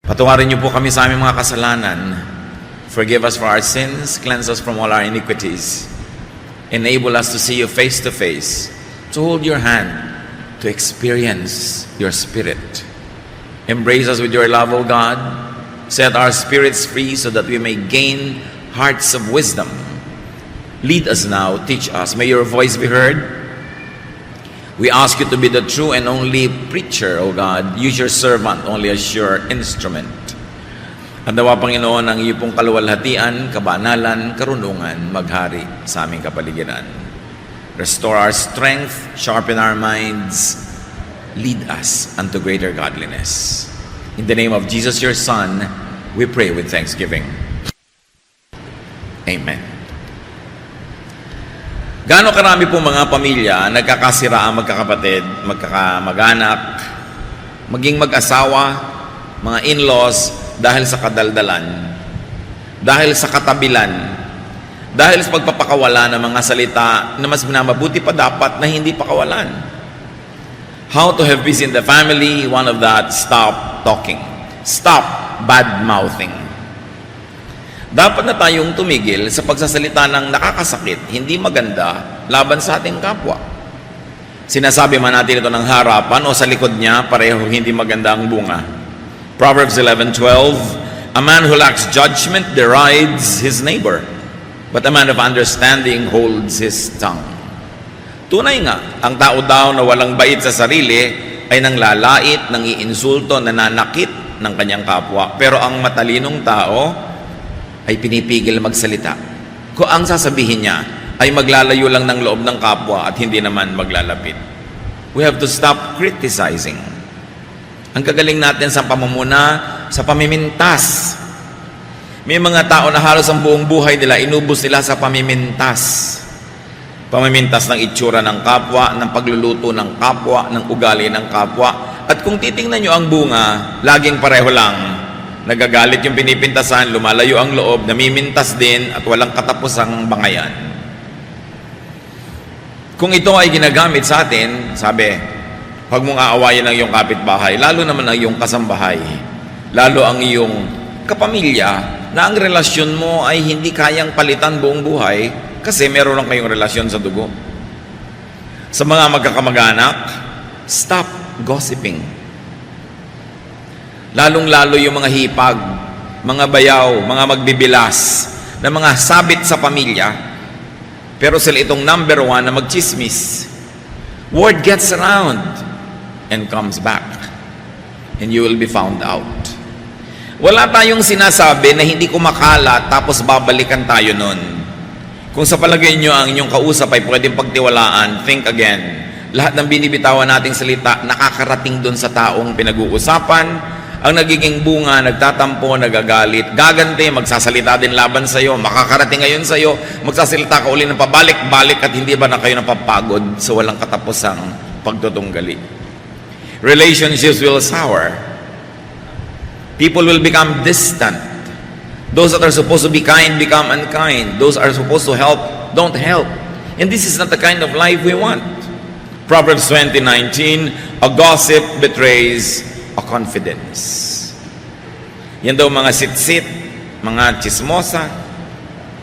Patawarin niyo po kami sa aming mga kasalanan. Forgive us for our sins, cleanse us from all our iniquities. Enable us to see you face to face, to hold your hand, to experience your Spirit. Embrace us with your love, O God. Set our spirits free so that we may gain hearts of wisdom. Lead us now, teach us. May your voice be heard. We ask you to be the true and only preacher, O God. Use your servant only as your instrument. At nawa, Panginoon, ang iyo pong kaluwalhatian, kabanalan, karunungan, maghari sa aming kapaligiran. Restore our strength, sharpen our minds, lead us unto greater godliness. In the name of Jesus, your Son, we pray with thanksgiving. Amen. Gaano karami po mga pamilya nagkakasiraan, magkakapatid, magkakamag-anak, maging mag-asawa, mga in-laws, dahil sa kadaldalan, dahil sa katabilan, dahil sa pagpapakawala ng mga salita na mas mabuti pa dapat na hindi pakawalan. How to have peace in the family? One of that, stop talking. Stop bad-mouthing. Dapat na tayong tumigil sa pagsasalita ng nakakasakit, hindi maganda, laban sa ating kapwa. Sinasabi man natin ito ng harapan o sa likod niya, pareho hindi maganda ang bunga. Proverbs 11:12, a man who lacks judgment derides his neighbor, but a man of understanding holds his tongue. Tunay nga, ang tao daw na walang bait sa sarili ay nanglalait, nangiinsulto, nananakit ng kanyang kapwa. Pero ang matalinong tao ay pinipigil magsalita. Kung ang sasabihin niya ay maglalayo lang ng loob ng kapwa at hindi naman maglalapit. We have to stop criticizing. Ang kagaling natin sa pamumuna, sa pamimintas. May mga tao na halos ang buong buhay nila, inubos nila sa pamimintas. Pamimintas ng itsura ng kapwa, ng pagluluto ng kapwa, ng ugali ng kapwa. At kung titingnan nyo ang bunga, laging pareho lang. Nagagalit yung pinipintasan, lumalayo ang loob, namimintas din, at walang katapusang bangayan. Kung ito ay ginagamit sa atin, sabi, huwag mong aawayin ang iyong kapitbahay, lalo naman ang iyong kasambahay, lalo ang iyong kapamilya, na ang relasyon mo ay hindi kayang palitan buong buhay, kasi meron lang kayong relasyon sa dugo. Sa mga magkakamag-anak, stop gossiping. Lalong-lalo yung mga hipag, mga bayaw, mga magbibilas, na mga sabit sa pamilya, pero sila itong number one na magchismis. Word gets around and comes back, and you will be found out. Wala tayong sinasabi na hindi kumakalat tapos babalikan tayo nun. Kung sa palagay nyo ang inyong kausap ay pwedeng pagtiwalaan, think again. Lahat ng binibitawan nating salita nakakarating dun sa taong pinag-uusapan. Ang nagiging bunga, nagtatampo, nagagalit, gaganti, magsasalita din laban sa iyo, makakarating ngayon sa iyo, magsasalita ka uli ng pabalik-balik at hindi ba na kayo napapagod sa walang katapusang pagtutunggali. Relationships will sour. People will become distant. Those that are supposed to be kind become unkind. Those are supposed to help don't help. And this is not the kind of life we want. Proverbs 20:19, a gossip betrays a confidence. Yan daw mga sitsit, mga chismosa,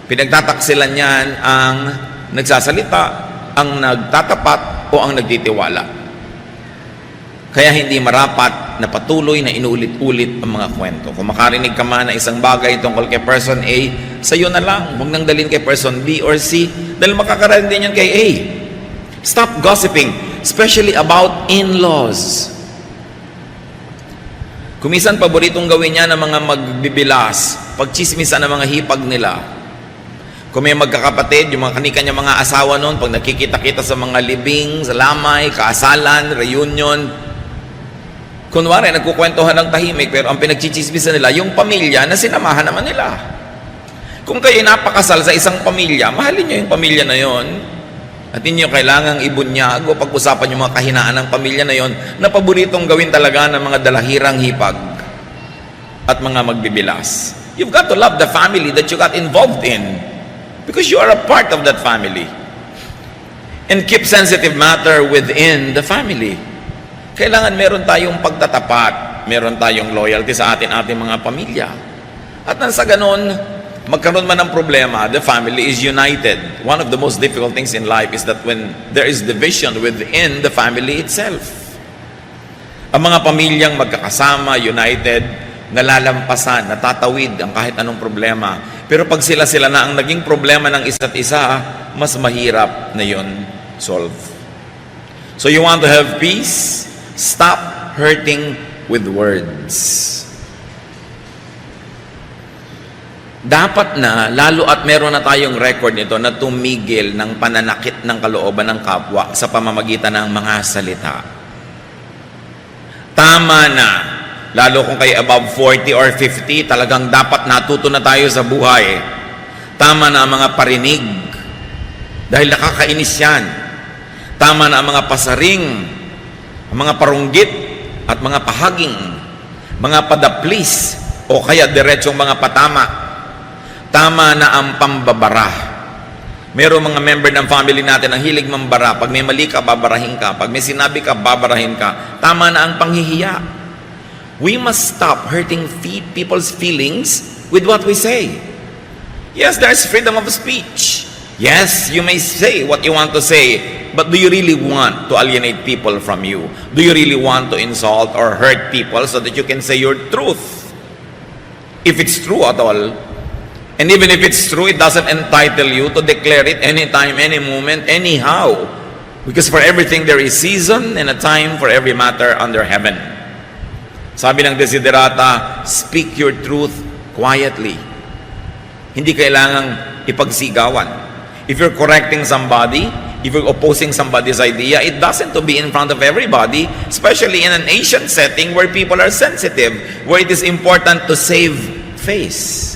pinagtataksilan niyan ang nagsasalita, ang nagtatapat o ang nagtitiwala. Kaya hindi marapat na patuloy na inuulit-ulit ang mga kwento. Kung makarinig ka man na isang bagay tungkol kay person A, sa'yo na lang. Huwag nang dalhin kay person B or C dahil makakarinig din yan kay A. Stop gossiping, especially about in-laws. Kumisan, paboritong gawin niya ng mga magbibilas, pagchismisan ng mga hipag nila. Kung may magkakapatid, yung mga kanikanya mga asawa noon, pag nakikita-kita sa mga libing, sa lamay, kaasalan, reunion, kunwari, nagkukwentuhan ng tahimik, pero ang pinagchichismisan nila, yung pamilya na sinamahan naman nila. Kung kayo napakasal sa isang pamilya, mahalin nyo yung pamilya na yon. At hindi nyo kailangang ibunyag o pag-usapan yung mga kahinaan ng pamilya na yon na paboritong gawin talaga ng mga dalahirang hipag at mga magbibilas. You've got to love the family that you got involved in because you are a part of that family. And keep sensitive matter within the family. Kailangan meron tayong pagtatapat. meron tayong loyalty sa ating mga pamilya. At nang sa ganun, magkaroon man ng problema, the family is united. One of the most difficult things in life is that when there is division within the family itself. Ang mga pamilyang magkakasama, united, nalalampasan, natatawid ang kahit anong problema. Pero pag sila na ang naging problema ng isa't isa, mas mahirap na yun solve. So you want to have peace? Stop hurting with words. Dapat na, lalo at meron na tayong record nito, na tumigil ng pananakit ng kalooban ng kapwa sa pamamagitan ng mga salita. Tama na. Lalo kung kayo above 40 or 50, talagang dapat natuto na tayo sa buhay. Tama na ang mga parinig. Dahil nakakainis yan. Tama na ang mga pasaring, ang mga parunggit, at mga pahaging, mga padaplis, o kaya diretsong mga patama. Tama na ang pambabara. Merong mga member ng family natin ang hilig mambara. Pag may mali ka, babarahin ka. Pag may sinabi ka, babarahin ka. Tama na ang panghihiya. We must stop hurting people's feelings with what we say. Yes, there's freedom of speech. Yes, you may say what you want to say, but do you really want to alienate people from you? Do you really want to insult or hurt people so that you can say your truth? If it's true at all, and even if it's true, it doesn't entitle you to declare it anytime, any moment, anyhow. Because for everything there is season and a time for every matter under heaven. Sabi ng Desiderata, speak your truth quietly. Hindi kailangang ipagsigawan. If you're correcting somebody, if you're opposing somebody's idea, it doesn't to be in front of everybody, especially in an Asian setting where people are sensitive, where it is important to save face.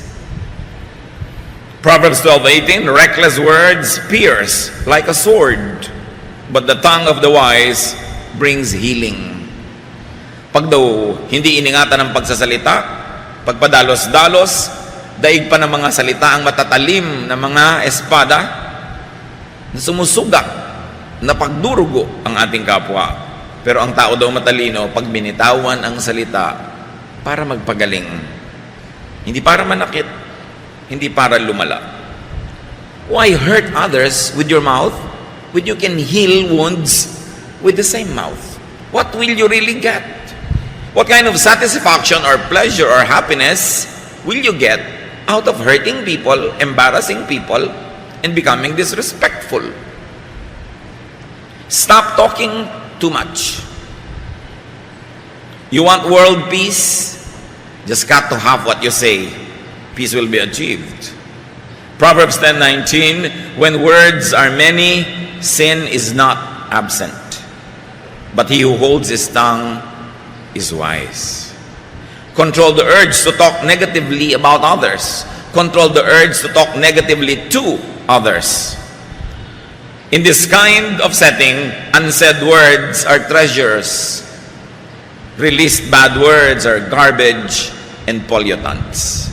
Proverbs 12:18, reckless words pierce like a sword, but the tongue of the wise brings healing. Pag daw hindi iningatan ng pagsasalita, pagpadalos-dalos, daig pa ng mga salita ang matatalim na mga espada na sumusuga, na pagdurugo ang ating kapwa. Pero ang tao daw matalino pag binitawan ang salita para magpagaling. Hindi para manakit, hindi para lumala. Why hurt others with your mouth when you can heal wounds with the same mouth? What will you really get? What kind of satisfaction or pleasure or happiness will you get out of hurting people, embarrassing people, and becoming disrespectful? Stop talking too much. You want world peace? Just cut to half what you say. Peace will be achieved. Proverbs 10:19, when words are many, sin is not absent. But he who holds his tongue is wise. Control the urge to talk negatively about others. Control the urge to talk negatively to others. In this kind of setting, unsaid words are treasures. Released bad words are garbage and pollutants.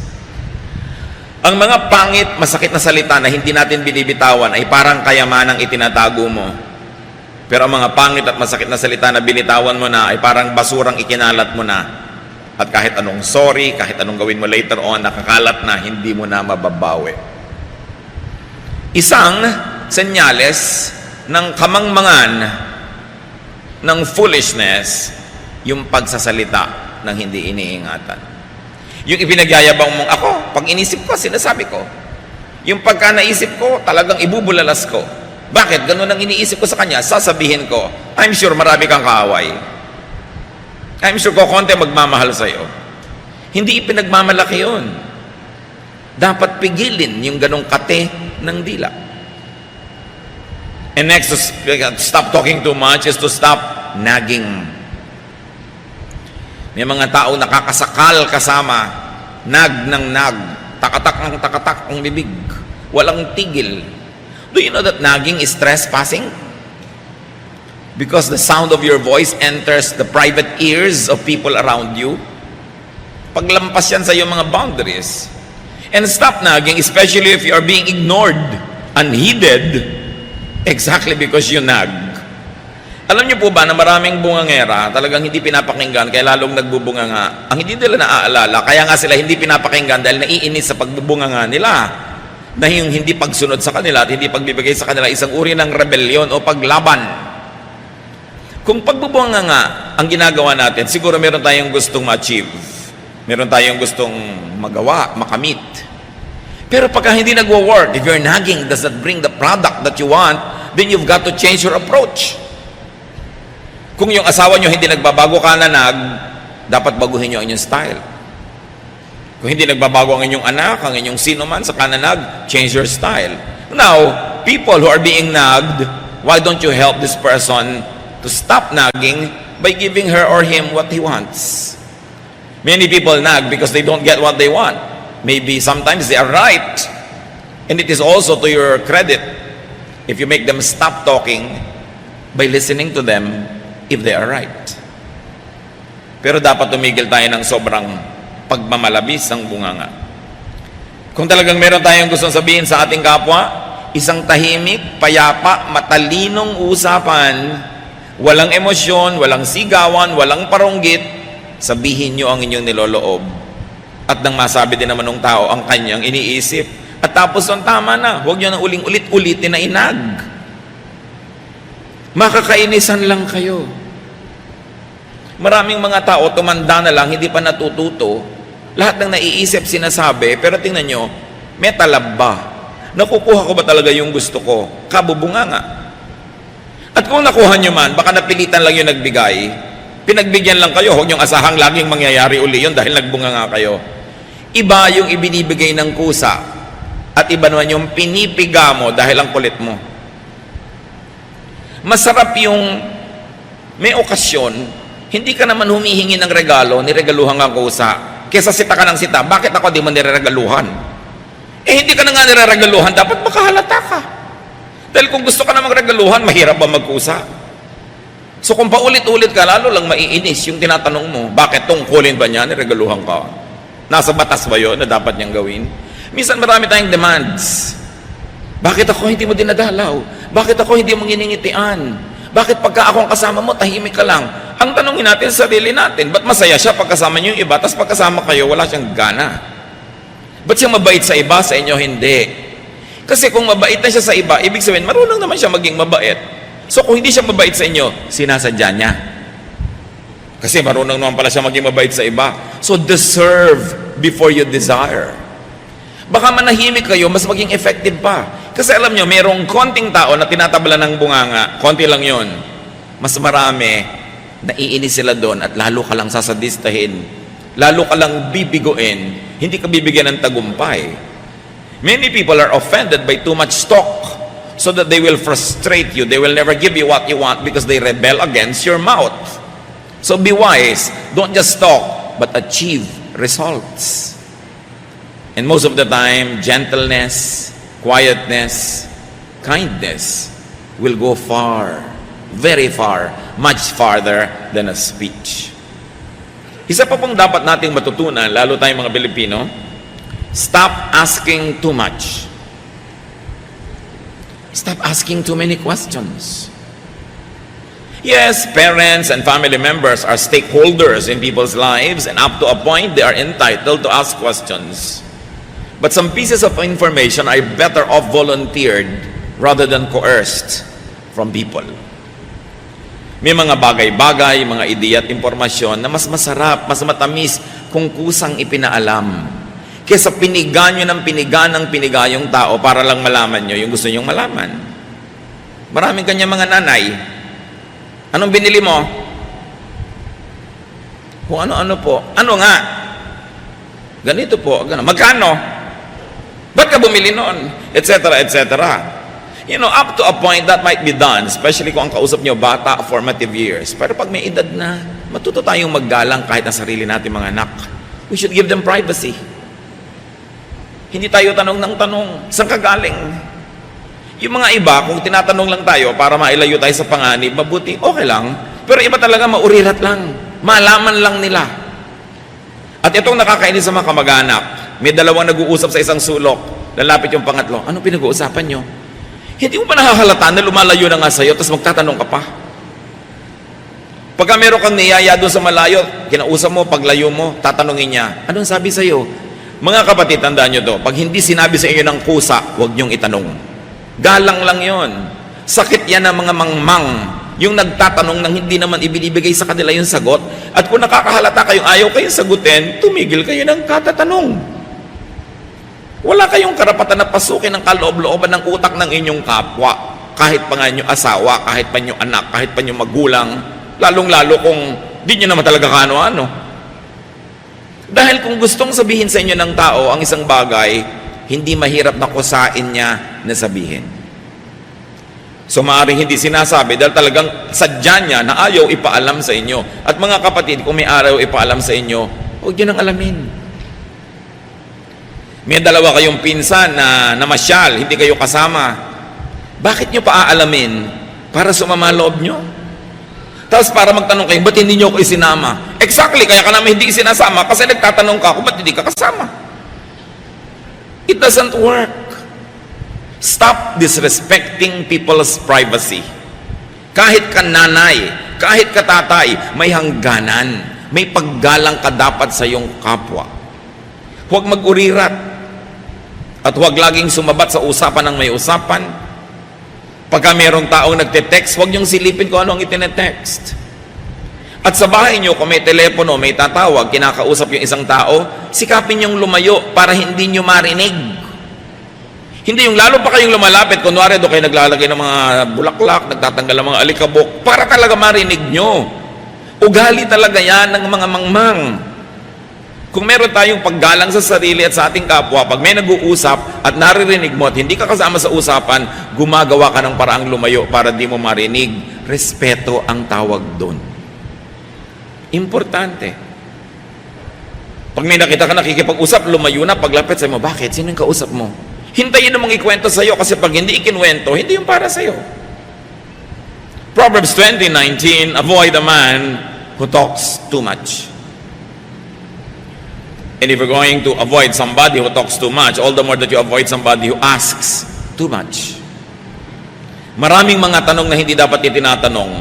Ang mga pangit, masakit na salita na hindi natin binibitawan ay parang kayamanang itinatago mo. Pero ang mga pangit at masakit na salita na binitawan mo na ay parang basurang ikinalat mo na. At kahit anong sorry, kahit anong gawin mo later on, nakakalat na, hindi mo na mababawi. Isang senyales ng kamangmangan ng foolishness, yung pagsasalita ng hindi iniingatan. Yung ipinagyayabang mong ako, pag inisip ko, sinasabi ko. Yung pagka naisip ko, talagang ibubulalas ko. Bakit? Ganun ang iniisip ko sa kanya. Sasabihin ko, I'm sure marami kang kaaway. I'm sure ko konti magmamahal sa'yo. Hindi ipinagmamalaki yun. Dapat pigilin yung ganong kate ng dila. And next, to stop talking too much is to stop nagging. May mga tao nakakasakal kasama, nag ng nag, takatak ng takatak ang bibig, walang tigil. Do you know that nagging is trespassing? Because the sound of your voice enters the private ears of people around you. Paglampas yan sa iyong mga boundaries. And stop nagging, especially if you are being ignored, unheeded, exactly because you nag. Alam niyo po ba na maraming bungangera talagang hindi pinapakinggan kaya lalong nagbubunganga? Ang hindi nila naaalala, kaya nga sila hindi pinapakinggan dahil naiinis sa pagbubunganga nila. Na yung hindi pagsunod sa kanila at hindi pagbibigay sa kanila isang uri ng rebellion o paglaban. Kung pagbubunganga ang ginagawa natin, siguro meron tayong gustong ma-achieve. Meron tayong gustong magawa, makamit. Pero pagka hindi nagwo-work, if your nagging does not bring the product that you want, then you've got to change your approach. Kung yung asawa nyo hindi nagbabago ka nanag, dapat baguhin nyo ang inyong style. Kung hindi nagbabago ang inyong anak, ang inyong sino man sa kananag, change your style. Now, people who are being nagged, why don't you help this person to stop nagging by giving her or him what he wants? Many people nag because they don't get what they want. Maybe sometimes they are right. And it is also to your credit if you make them stop talking by listening to them if they are right. Pero dapat tumigil tayo ng sobrang pagmamalabis ng bunganga. Kung talagang meron tayong gustong sabihin sa ating kapwa, isang tahimik, payapa, matalinong usapan, walang emosyon, walang sigawan, walang paronggit, sabihin nyo ang inyong niloloob. At nang masabi din naman ng tao ang kanyang iniisip. At tapos ang tama na, huwag nyo na ulit-ulitin na inag. Makakainisan lang kayo. Maraming mga tao, tumanda na lang, hindi pa natututo. Lahat ng naiisip, sinasabi, pero tingnan nyo, may talab ba? Nakukuha ko ba talaga yung gusto ko? Kabubunga nga. At kung nakuha nyo man, baka napilitan lang yung nagbigay, pinagbigyan lang kayo, huwag nyong asahang laging mangyayari uli yun dahil nagbunga nga kayo. Iba yung ibinibigay ng kusa, at iba naman yung pinipiga mo dahil ang kulit mo. Masarap yung may okasyon, hindi ka naman humihingi ng regalo, niregaluhan ka kusa. Kesa sita ka ng sita, bakit ako di mo niregaluhan? Eh hindi ka na nga niregaluhan, dapat makahalata ka. Dahil kung gusto ka na magregaluhan, mahirap ba magkusa? So kung paulit-ulit ka, lalo lang maiinis yung tinatanong mo, bakit tungkulin ba niya, niregaluhan ka? Nasa batas ba yun na dapat niyang gawin? Minsan marami tayong demands. Bakit ako hindi mo dinadalaw? Bakit ako hindi mo giningitian? Bakit pagka ako ang kasama mo, tahimik ka lang? Ang tanongin natin sa sarili natin, ba't masaya siya pagkasama niyo yung iba, tapos pagkasama kayo, wala siyang gana? Ba't siya mabait sa iba, sa inyo hindi? Kasi kung mabait na siya sa iba, ibig sabihin, marunong naman siya maging mabait. So kung hindi siya mabait sa inyo, sinasadya niya. Kasi marunong naman pala siya maging mabait sa iba. So deserve before you desire. Baka manahimik kayo, mas maging effective pa. Kasi alam nyo, mayroong konting tao na tinatabla ng bunganga, konti lang yon. Mas marami, naiinis sila doon at lalo ka lang sasadistahin. Lalo ka lang bibiguin, hindi ka bibigyan ng tagumpay. Many people are offended by too much talk so that they will frustrate you. They will never give you what you want because they rebel against your mouth. So be wise. Don't just talk, but achieve results. And most of the time, gentleness, quietness, kindness will go far, very far, much farther than a speech. Isa pa pong dapat nating matutunan, lalo tayong mga Pilipino, stop asking too much. Stop asking too many questions. Yes, parents and family members are stakeholders in people's lives, and up to a point, they are entitled to ask questions. But some pieces of information are better off volunteered rather than coerced from people. May mga bagay-bagay, mga ideya at impormasyon na mas masarap, mas matamis kung kusang ipinaalam. Kesa piniga nyo ng piniga yung tao para lang malaman nyo yung gusto nyong malaman. Maraming kanya mga nanay. Anong binili mo? Kung ano-ano po. Ano nga? Ganito po. Magkano? Ba't ka bumili noon? Etc. etc. You know, up to a point that might be done, especially kung ang kausap nyo bata, formative years. Pero pag may edad na, matuto tayong maggalang kahit ang sarili natin mga anak. We should give them privacy. Hindi tayo tanong ng tanong, saan ka galing? Yung mga iba, kung tinatanong lang tayo para mailayo tayo sa panganib, mabuti, okay lang. Pero iba talaga maurirat lang. Malaman lang nila. At itong nakakainis sa mga kamag-anak, may dalawang nag-uusap sa isang sulok, lalapit yung pangatlo, anong pinag-uusapan nyo? Hindi mo pa nahahalata na lumalayo na nga sa'yo, tapos magtatanong ka pa. Pagka meron kang niyaya doon sa malayo, kinausap mo, paglayo mo, tatanungin niya, anong sabi sa'yo? Mga kapatid, tandaan nyo to, pag hindi sinabi sa inyo ng kusa, huwag nyong itanong. Galang lang yon. Sakit yan ng mga mangmang, yung nagtatanong nang hindi naman ibinibigay sa kanila yung sagot. At kung nakakahalata kayong ayaw kayong sagutin, tumigil kayo ng katatanong. Wala kayong karapatan na pasukin ang kaloob-looban ng utak ng inyong kapwa. Kahit pa nga inyong asawa, kahit pa inyong anak, kahit pa inyong magulang, lalong-lalo kung di nyo naman talaga kaano-ano. Dahil kung gustong sabihin sa inyo ng tao ang isang bagay, hindi mahirap na kusain niya na sabihin. So maaaring hindi sinasabi dahil talagang sadya niya na ayaw ipaalam sa inyo. At mga kapatid, kung may araw ipaalam sa inyo, huwag nyo nang alamin. May dalawa kayong pinsan na namasyal, hindi kayo kasama. Bakit nyo paaalamin? Para sumama loob nyo? Tapos para magtanong kayo, ba't hindi nyo ako isinama? Exactly, kaya ka namin hindi isinasama kasi nagtatanong ka ako, ba't hindi ka kasama? It doesn't work. Stop disrespecting people's privacy. Kahit ka nanay, kahit ka tatay, may hangganan. May paggalang ka dapat sa iyong kapwa. Huwag mag-urirat. At huwag laging sumabat sa usapan ng may usapan. Pagka mayroong taong nagte-text, huwag niyong silipin kung ano ang itinetext. At sa bahay niyo, kung may telepono, may tatawag, kinakausap yung isang tao, sikapin niyong lumayo para hindi niyo marinig. Hindi yung lalo pa kayong lumalapit, kunwari doon kayo naglalagay ng mga bulaklak, nagtatanggal ng mga alikabok, para talaga marinig nyo. Ugali talaga yan ng mga mangmang. Kung meron tayong paggalang sa sarili at sa ating kapwa, pag may nag-uusap at naririnig mo at hindi ka kasama sa usapan, gumagawa ka ng paraang lumayo para di mo marinig. Respeto ang tawag doon. Importante. Pag may nakita ka nakikipag-usap, lumayo na, paglapit sa mo, bakit? Sino yung kausap mo? Hintayin namang ikwento sa'yo kasi pag hindi ikinwento, hindi yung para sa'yo. Proverbs 20:19, avoid a man who talks too much. And if you're going to avoid somebody who talks too much, all the more that you avoid somebody who asks too much. Maraming mga tanong na hindi dapat itinatanong.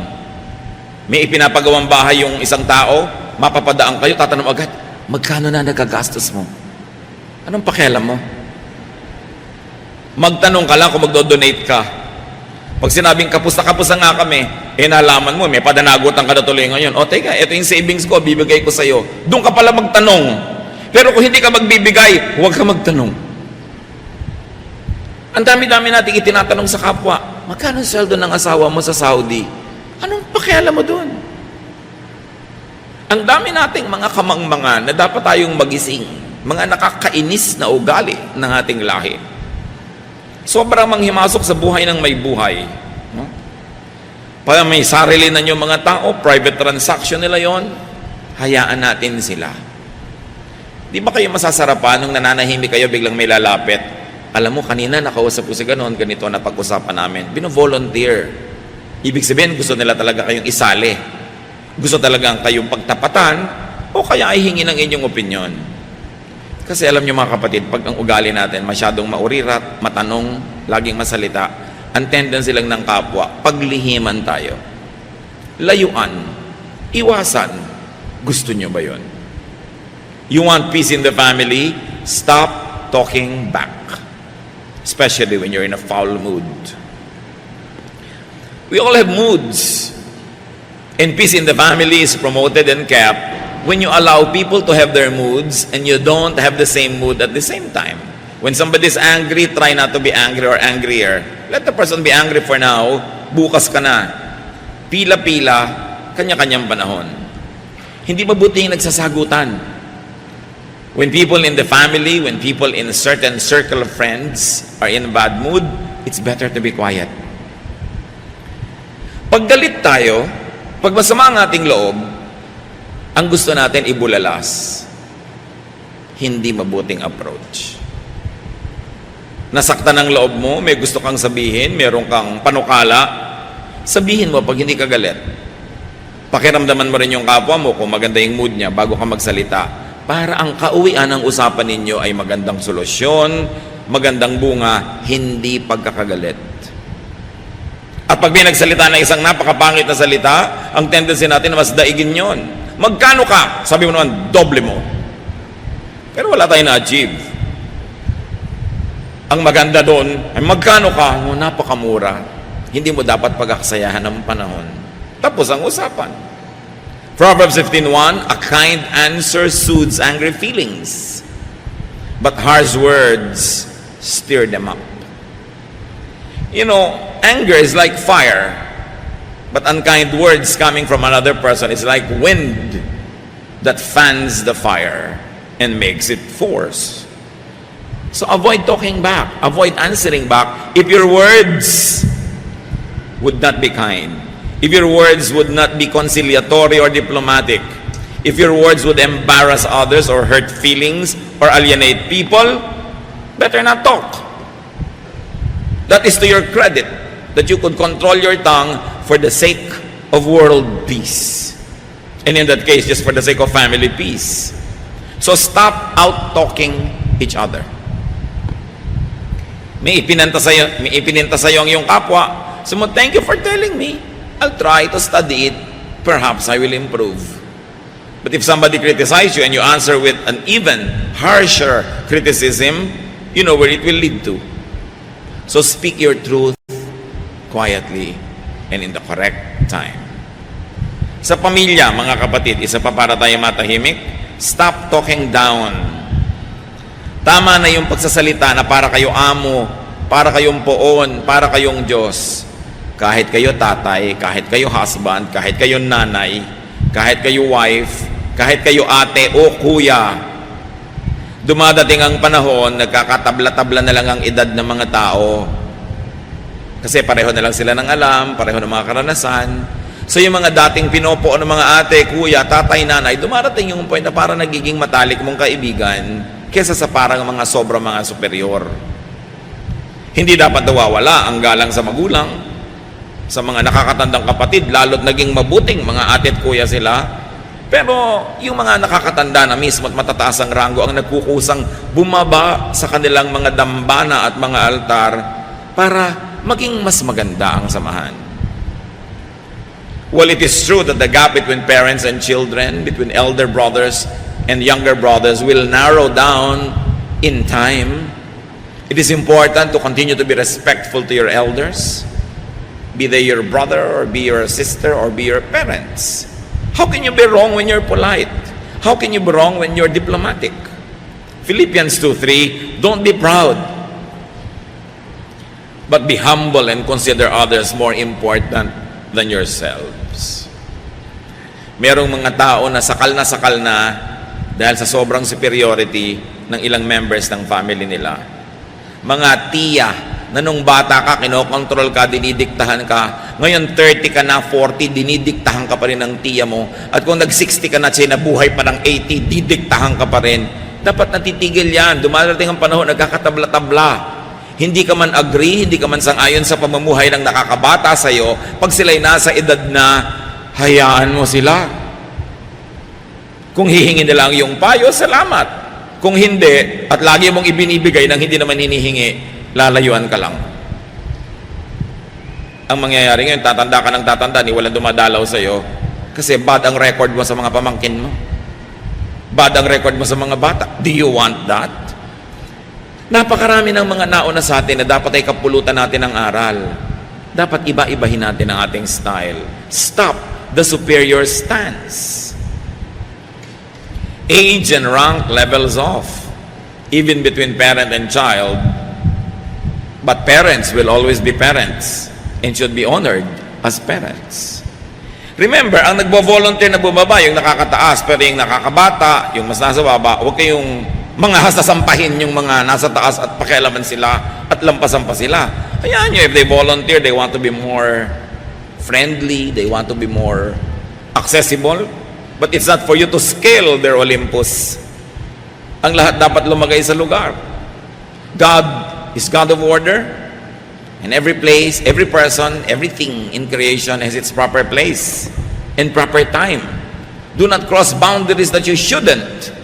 May ipinapagawang bahay yung isang tao, mapapadaan kayo, tatanong agad, magkano na nagagastos mo? Anong pakialam mo? Magtanong ka lang kung magdo-donate ka. Pag sinabing kapos na nga kami, nalaman mo, may padanagutan ka na tuloy ngayon. O teka, ito yung savings ko, bibigay ko sa'yo. Doon ka pala magtanong. Pero kung hindi ka magbibigay, huwag ka magtanong. Ang dami-dami natin itinatanong sa kapwa, magkano sweldo ng asawa mo sa Saudi? Anong pakialam mo doon? Ang dami nating mga kamangmangan na dapat tayong magising, mga nakakainis na ugali ng ating lahi. Sobrang manghimasok sa buhay ng may buhay. No? Pag may sarili na yung mga tao, private transaction nila yon, hayaan natin sila. Di ba kayo masasarapan nung nananahimik kayo biglang may lalapit? Alam mo, kanina nakausap ko si ganon, ganito na pag-usapan namin. Bino-volunteer. Ibig sabihin, gusto nila talaga kayong isali. Gusto talagang kayong pagtapatan o kaya ay hingi ng inyong opinyon. Kasi alam nyo mga kapatid, pag ang ugali natin masyadong maurirat, matanong, laging masalita, ang tendency lang ng kapwa, paglihiman tayo. Layuan, iwasan. Gusto nyo ba yun? You want peace in the family? Stop talking back. Especially when you're in a foul mood. We all have moods. And peace in the family is promoted and kept when you allow people to have their moods and you don't have the same mood at the same time. When somebody is angry, try not to be angry or angrier. Let the person be angry for now. Bukas ka na. Pila-pila, kanya-kanyang panahon. Hindi mabuti yung nagsasagutan. When people in the family, when people in a certain circle of friends are in a bad mood, it's better to be quiet. Pag galit tayo, pag masama ang ating loob, ang gusto natin ibulalas. Hindi mabuting approach. Nasaktan ang loob mo, may gusto kang sabihin, meron kang panukala, sabihin mo pag hindi ka galit. Pakiramdaman mo rin yung kapwa mo kung maganda yung mood niya bago ka magsalita. Para ang kauwian ng usapan ninyo ay magandang solusyon, magandang bunga, hindi pagkakagalit. At pag may nagsalita na isang napakapangit na salita, ang tendency natin na mas daigin yon. Magkano ka? Sabi mo naman, doble mo. Pero wala tayong na-achieve. Ang maganda doon ay magkano ka? Oh, napakamura. Hindi mo dapat pag-aksayahan ng panahon. Tapos ang usapan. Proverbs 15:1, a kind answer soothes angry feelings, but harsh words stir them up. You know, anger is like fire, but unkind words coming from another person is like wind that fans the fire and makes it force. So avoid talking back, avoid answering back if your words would not be kind, if your words would not be conciliatory or diplomatic, if your words would embarrass others or hurt feelings or alienate people, better not talk. That is to your credit, that you could control your tongue for the sake of world peace. And in that case, just for the sake of family peace. So stop out-talking each other. May ipinanta sa'yo ang iyong kapwa. So thank you for telling me. I'll try to study it. Perhaps I will improve. But if somebody criticizes you and you answer with an even harsher criticism, you know where it will lead to. So speak your truth quietly and in the correct time. Sa pamilya, mga kapatid, isa pa para tayo matahimik, stop talking down. Tama na yung pagsasalita na para kayo amo, para kayong poon, para kayong Diyos. Kahit kayo tatay, kahit kayo husband, kahit kayo nanay, kahit kayo wife, kahit kayo ate o kuya, dumadating ang panahon, nagkakatabla-tabla na lang ang edad ng mga tao. Kasi pareho na lang sila ng alam, pareho ng mga karanasan. So yung mga dating pinopo ng mga ate, kuya, tatay, nanay, dumarating yung point na parang nagiging matalik mong kaibigan kesa sa parang mga sobrang mga superior. Hindi dapat nawawala ang galang sa magulang, sa mga nakakatandang kapatid, lalo't naging mabuting mga ate at kuya sila. Pero yung mga nakakatanda na mismo at matataas ang ranggo ang nagkukusang bumaba sa kanilang mga dambana at mga altar para maging mas maganda ang samahan. Well, it is true that the gap between parents and children, between elder brothers and younger brothers will narrow down in time. It is important to continue to be respectful to your elders, be they your brother or be your sister or be your parents. How can you be wrong when you're polite? How can you be wrong when you're diplomatic? Philippians 2:3, don't be proud, but be humble and consider others more important than yourselves. Merong mga tao na sakal na dahil sa sobrang superiority ng ilang members ng family nila. Mga tiya na nung bata ka, kinokontrol ka, dinidiktahan ka. Ngayon 30 ka na, 40, dinidiktahan ka pa rin ng tiya mo. At kung nag-60 ka na, siya nabuhay pa ng 80, didiktahan ka pa rin. Dapat natitigil yan. Dumarating ang panahon, nagkakatabla-tabla. Hindi ka man agree, hindi ka man sang-ayon sa pamumuhay ng nakakabata sa'yo. Pag sila'y nasa edad na, hayaan mo sila. Kung hihingi nila ang iyong payo, salamat. Kung hindi, at lagi mong ibinibigay nang hindi naman hinihingi, lalayuan ka lang. Ang mangyayari ngayon, tatanda ka ng tatanda, ni walang dumadalaw sa'yo, kasi bad ang record mo sa mga pamangkin mo. Bad ang record mo sa mga bata. Do you want that? Napakarami ng mga nauna sa atin na dapat ay kapulutan natin ng aral. Dapat iba-ibahin natin ang ating style. Stop the superior stance. Age and rank levels off, even between parent and child. But parents will always be parents and should be honored as parents. Remember, ang nagbo-volunteer na bumaba, yung nakakataas, pero yung nakakabata, yung mas nasa baba, huwag kayong mga hasasampahin yung mga nasa taas at pakialaman sila at lampasan pa sila. Hayaan nyo, if they volunteer, they want to be more friendly, they want to be more accessible, but it's not for you to scale their Olympus. Ang lahat dapat lumagay sa lugar. God is God of order, and every place, every person, everything in creation has its proper place and proper time. Do not cross boundaries that you shouldn't.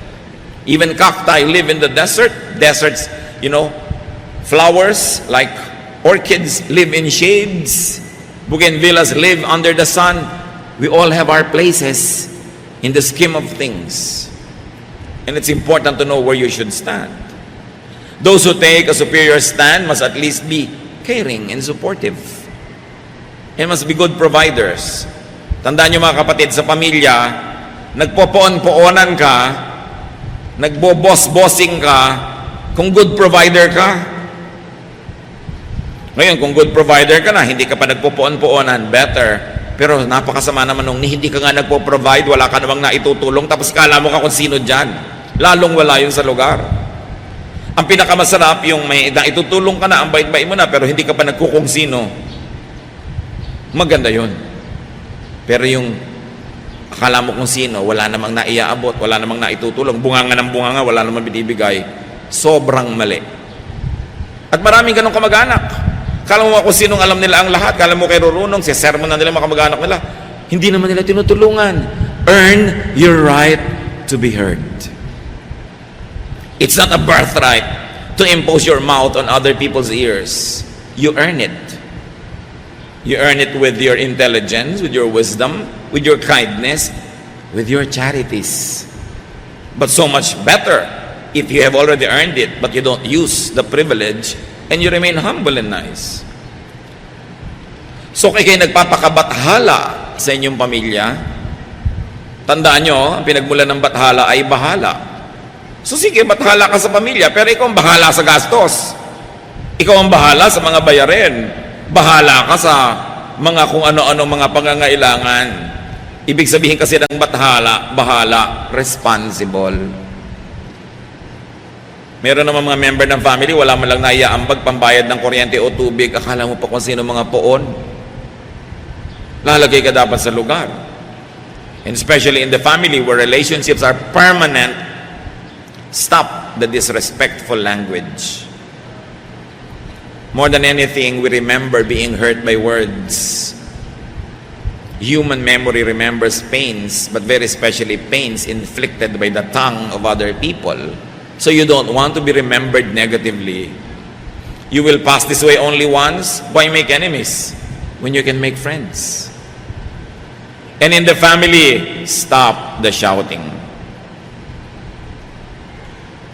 Even cacti live in the desert. Deserts, flowers like orchids live in shades. Bougainvillas live under the sun. We all have our places in the scheme of things. And it's important to know where you should stand. Those who take a superior stand must at least be caring and supportive. And must be good providers. Tandaan nyo mga kapatid, sa pamilya, nagpopoon-poonan ka, nagbo-boss-bossing ka, kung good provider ka. Ngayon, kung good provider ka na, hindi ka pa nagpopoon-poonan, better. Pero napakasama naman nung hindi ka nga nagpo-provide, wala ka namang naitutulong, tapos kala mo ka kung sino dyan. Lalong wala yun sa lugar. Ang pinakamasarap, yung may naitutulong ka na, ang bait-bait mo na, pero hindi ka pa nagkukung sino. Maganda yun. Pero yung akala mo kung sino, wala namang naiaabot, wala namang naitutulong, bunganga ng bunganga, wala namang binibigay, sobrang mali. At maraming ganong kamag-anak. Kala mo kung sinong alam nila ang lahat, kala mo kay Rurunong, si sermon na nila mga kamag-anak nila, hindi naman nila tinutulungan. Earn your right to be heard. It's not a birthright to impose your mouth on other people's ears. You earn it. You earn it with your intelligence, with your wisdom, with your kindness, with your charities. But so much better if you have already earned it, but you don't use the privilege and you remain humble and nice. So kayo nagpapakabathala sa inyong pamilya, tandaan nyo, ang pinagmulan ng bathala ay bahala. So sige, bathala ka sa pamilya, pero ikaw ang bahala sa gastos. Ikaw ang bahala sa mga bayarin. Bahala ka sa mga kung ano-ano mga pangangailangan. Ibig sabihin kasi ng bahala, responsible. Meron naman mga member ng family, wala man lang naiaambag pambayad ng kuryente o tubig. Akala mo pa kung sino mga poon. Lalagay ka dapat sa lugar. And especially in the family where relationships are permanent, stop the disrespectful language. More than anything, we remember being hurt by words. Human memory remembers pains, but very especially pains inflicted by the tongue of other people. So you don't want to be remembered negatively. You will pass this way only once. Why make enemies when you can make friends? And in the family, stop the shouting.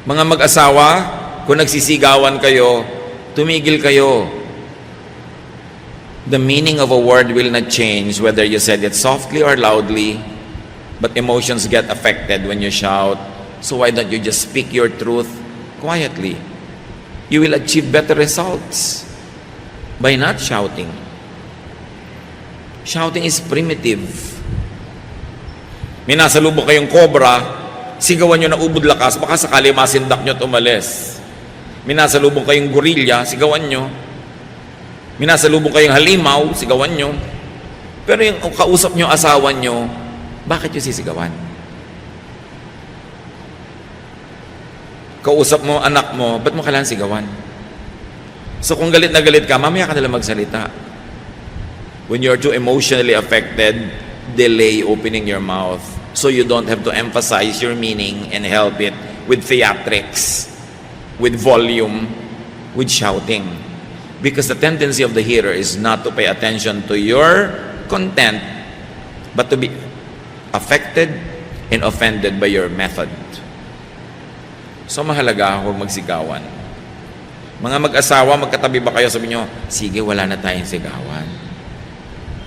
Mga mag-asawa, kung nagsisigawan kayo, tumigil kayo. The meaning of a word will not change whether you said it softly or loudly, but emotions get affected when you shout. So why don't you just speak your truth quietly? You will achieve better results by not shouting. Shouting is primitive. May nasalubong kayong cobra, sigawan nyo na ubod lakas, baka sakali masindak nyo at umalis. Minasalubong kayong gorilla, sigawan nyo. Minasalubong kayong halimaw, sigawan nyo. Pero yung kausap nyo, asawa nyo, bakit nyo sisigawan? Kausap mo, anak mo, ba't mo kailangan sigawan? So kung galit na galit ka, mamaya ka nalang magsalita. When you're too emotionally affected, delay opening your mouth so you don't have to emphasize your meaning and help it with theatrics, with volume, with shouting. Because the tendency of the hearer is not to pay attention to your content, but to be affected and offended by your method. So mahalaga huwag magsigawan. Mga mag-asawa, magkatabi ba kayo? Sabi nyo, sige, wala na tayong sigawan.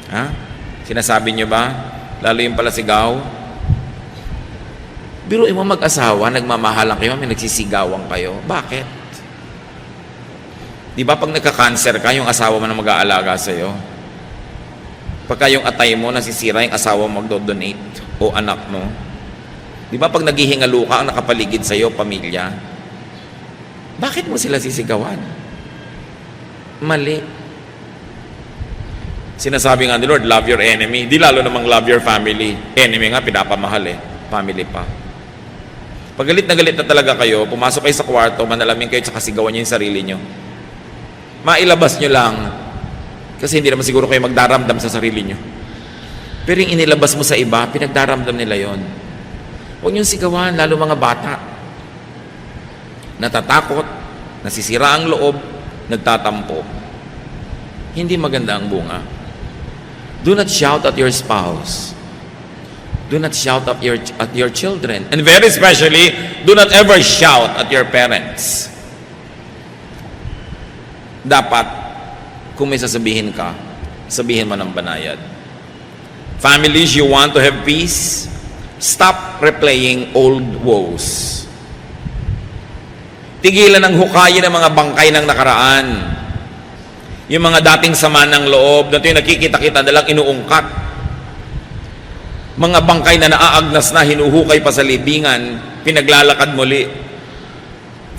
Ha? Sinasabi nyo ba? Lalo yung pala sigaw. Biruin mo mag-asawa, nagmamahalan kayo, may nagsisigawan kayo. Bakit? Di ba pag nagka-cancer ka, yung asawa mo na mag-aalaga sa'yo? Pagka yung atay mo, nasisira yung asawa mo magdo-donate o anak mo. Di ba pag naghihingalo ka, ang nakapaligid sa'yo, pamilya? Bakit mo sila sisigawan? Mali. Sinasabi nga ni Lord, love your enemy. Di lalo namang love your family. Enemy nga, pinapamahal Family pa. Pag galit na talaga kayo, pumasok kayo sa kwarto, manalamin kayo, tsaka sigawan nyo yung sarili nyo. Mailabas nyo lang. Kasi hindi naman siguro kayo magdaramdam sa sarili nyo. Pero yung inilabas mo sa iba, pinagdaramdam nila yon. Huwag nyo sigawan, lalo mga bata. Natatakot, nasisira ang loob, nagtatampo. Hindi maganda ang bunga. Do not shout at your spouse. Do not shout at your children. And very especially, do not ever shout at your parents. Dapat, kung may sasabihin ka, sabihin mo ng banayad. Families, you want to have peace? Stop replaying old woes. Tigilan ang hukayin ng mga bangkay ng nakaraan. Yung mga dating sama ng loob, na ito yung nakikita-kita na lang inuungkat. Mga bangkay na naaagnas na, hinuhukay pa sa libingan, pinaglalakad muli.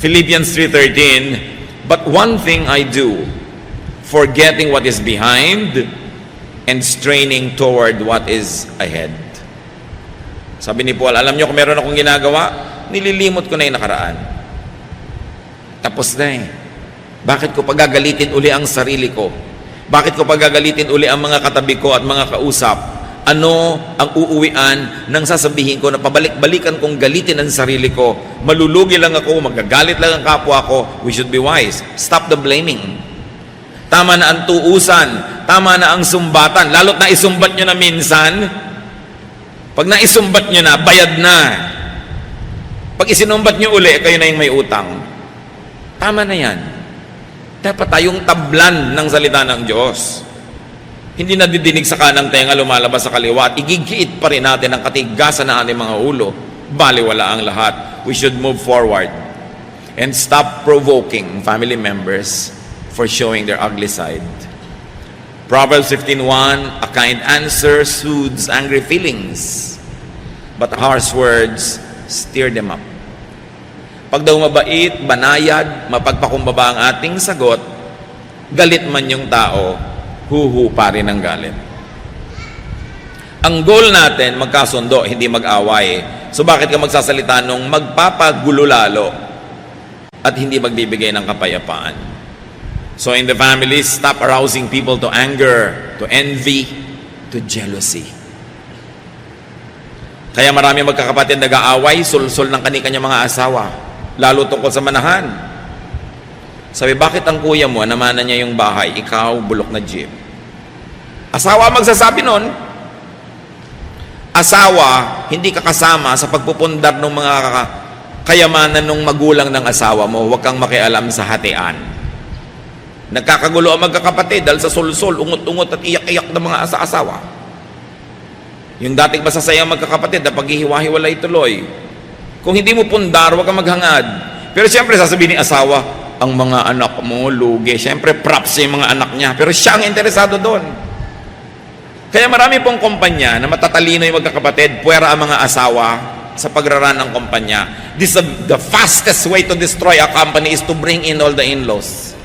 Philippians 3:13, but one thing I do, forgetting what is behind and straining toward what is ahead. Sabi ni Paul, alam niyo kung meron akong ginagawa, nililimot ko na yung nakaraan. Tapos na eh. Bakit ko pagagalitin uli ang sarili ko? Bakit ko pagagalitin uli ang mga katabi ko at mga kausap? Ano ang uuwian ng sasabihin ko na pabalik-balikan kong galitin ang sarili ko? Malulugi lang ako, magagalit lang ang kapwa ko. We should be wise. Stop the blaming. Tama na ang tuusan. Tama na ang sumbatan. Lalo't na isumbat nyo na minsan. Pag naisumbat nyo na, bayad na. Pag isinumbat nyo uli, kayo na yung may utang. Tama na yan. Dapat tayong tablan ng salita ng Diyos. Hindi nadidinig sa kanang tenga, lumalabas sa kaliwa, at igigiit pa rin natin ang katigasan ng ating mga ulo. Baliwala ang lahat. We should move forward and stop provoking family members for showing their ugly side. Proverbs 15:1, a kind answer soothes angry feelings, but harsh words stir them up. Pag daw mabait, banayad, mapagpakumbaba ang ating sagot, galit man yung tao, huhupa rin ang galit. Ang goal natin, magkasundo, hindi mag-away. So bakit ka magsasalita nung magpapagulo lalo at hindi magbibigay ng kapayapaan? So in the family, stop arousing people to anger, to envy, to jealousy. Kaya marami magkakapatid nag-aaway, sulsul ng kani-kanyang mga asawa. Lalo tungkol sa manahan. Sabi, bakit ang kuya mo, namana niya yung bahay, ikaw, bulok na jeep? Asawa magsasabi nun. Asawa, hindi ka kasama sa pagpupundar ng mga kayamanan ng magulang ng asawa mo. Huwag kang makialam sa hatian. Nagkakagulo ang magkakapatid dahil sa sulsul, ungot-ungot at iyak-iyak ng mga asawa. Yung dating masasayang magkakapatid na paghihiwa-hiwalay tuloy. Kung hindi mo pundar, huwag kang maghangad. Pero siyempre, sasabihin ni asawa, ang mga anak mo, lugi. Siyempre, props yung mga anak niya. Pero siya ang interesado doon. Kaya marami pong kumpanya na matatalino yung magkakapatid, puwera ang mga asawa sa pagraran ng kumpanya. The fastest way to destroy a company is to bring in all the in-laws.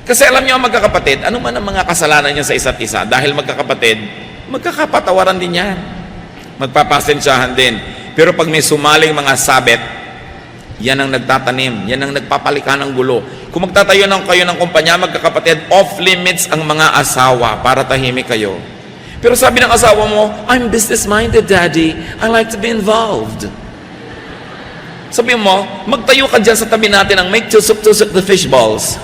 Kasi alam niyo ang magkakapatid, ano man ang mga kasalanan niya sa isa't isa, dahil magkakapatid, magkakapatawaran din yan. Magpapasensyahan din. Pero pag may sumaling mga sabet, yan ang nagtatanim, yan ang nagpapalika ng gulo. Kung magtatayo ng kayo ng kumpanya, magkakapatid, off-limits ang mga asawa para tahimik kayo. Pero sabi ng asawa mo, I'm business-minded, Daddy. I like to be involved. Sabi mo, magtayo ka dyan sa tabi natin ang make tusok-tusok the fish balls.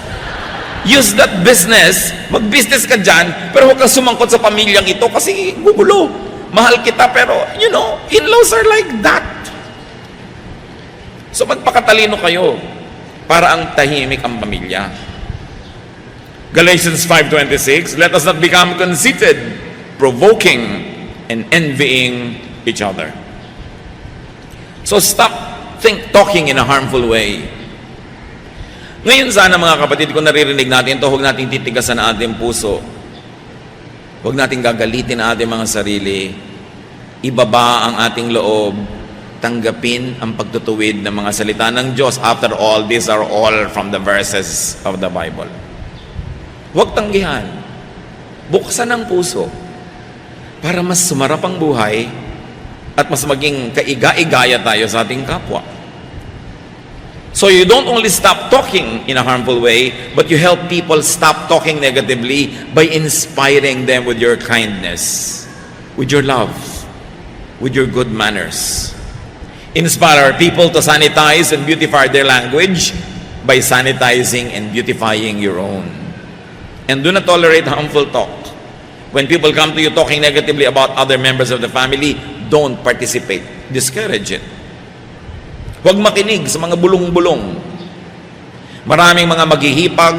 Use that business, mag-business ka dyan, pero huwag kang sumangkot sa pamilyang ito kasi gugulo. Mahal kita, pero, in-laws are like that. So, magpakatalino kayo para ang tahimik ang pamilya. Galatians 5:26, let us not become conceited, provoking, and envying each other. So, stop talking in a harmful way. Ngayon sana mga kapatid, kung naririnig natin ito, huwag natin titigasan ang ating puso. Huwag natin gagalitin ang ating mga sarili. Ibaba ang ating loob. Tanggapin ang pagtutuwid ng mga salita ng Diyos. After all, these are all from the verses of the Bible. Huwag tanggihan. Buksan ang puso para mas sumarap ang buhay at mas maging kaiga-igaya tayo sa ating kapwa. So you don't only stop talking in a harmful way, but you help people stop talking negatively by inspiring them with your kindness, with your love, with your good manners. Inspire people to sanitize and beautify their language by sanitizing and beautifying your own. And do not tolerate harmful talk. When people come to you talking negatively about other members of the family, don't participate. Discourage it. Huwag makinig sa mga bulong-bulong. Maraming mga maghihipag,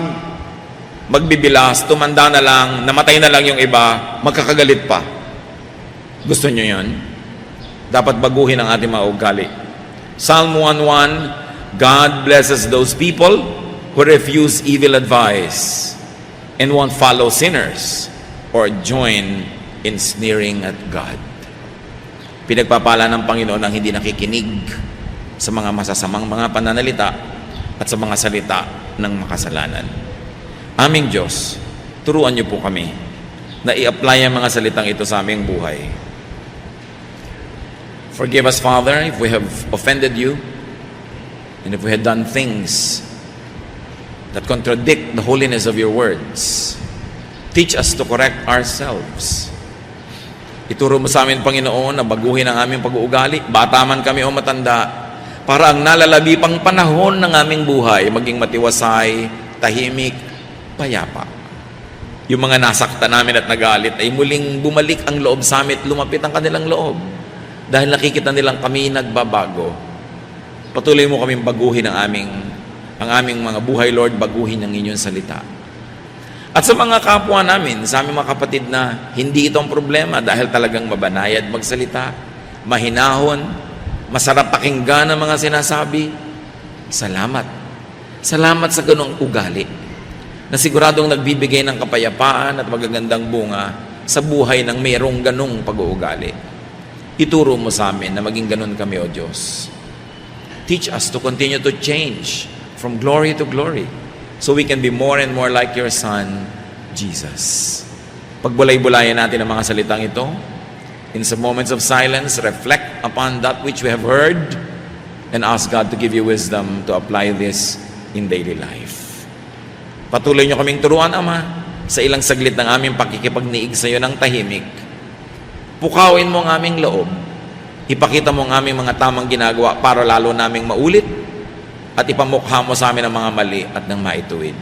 magbibilas, tumanda na lang, namatay na lang yung iba, magkakagalit pa. Gusto nyo yun? Dapat baguhin ang ating mga ugali. Psalm 1:1, God blesses those people who refuse evil advice and won't follow sinners or join in sneering at God. Pinagpapala ng Panginoon ang hindi nakikinig sa mga masasamang mga pananalita at sa mga salita ng makasalanan. Aming Diyos, turuan niyo po kami na i-apply ang mga salitang ito sa aming buhay. Forgive us, Father, if we have offended you and if we had done things that contradict the holiness of your words. Teach us to correct ourselves. Ituro mo sa amin, Panginoon, na baguhin ang aming pag-uugali, bata man kami o matanda, para ang nalalabi pang panahon ng aming buhay maging matiwasay, tahimik, payapa. Yung mga nasaktan namin at nagalit ay muling bumalik ang loob sa amin at lumapit ang kanilang loob. Dahil nakikita nilang kami nagbabago. Patuloy mo kaming baguhin ang aming mga buhay, Lord, baguhin ang inyong salita. At sa mga kapwa namin, sa aming mga kapatid na hindi ito ang problema dahil talagang mabanayad magsalita, mahinahon, masarap pakinggan ang mga sinasabi, salamat. Salamat sa ganong ugali na siguradong nagbibigay ng kapayapaan at magagandang bunga sa buhay ng mayroong ganong pag-uugali. Ituro mo sa amin na maging ganon kami, O Diyos. Teach us to continue to change from glory to glory, so we can be more and more like your Son, Jesus. Pagbulay-bulayan natin ang mga salitang ito. In some moments of silence, reflect upon that which we have heard and ask God to give you wisdom to apply this in daily life. Patuloy niyo kaming turuan, Ama, sa ilang saglit ng aming pakikipagniig sa iyo ng tahimik. Pukawin mo ang aming loob. Ipakita mo ang aming mga tamang ginagawa para lalo naming maulit at ipamukha mo sa amin ang mga mali at ng maituwid.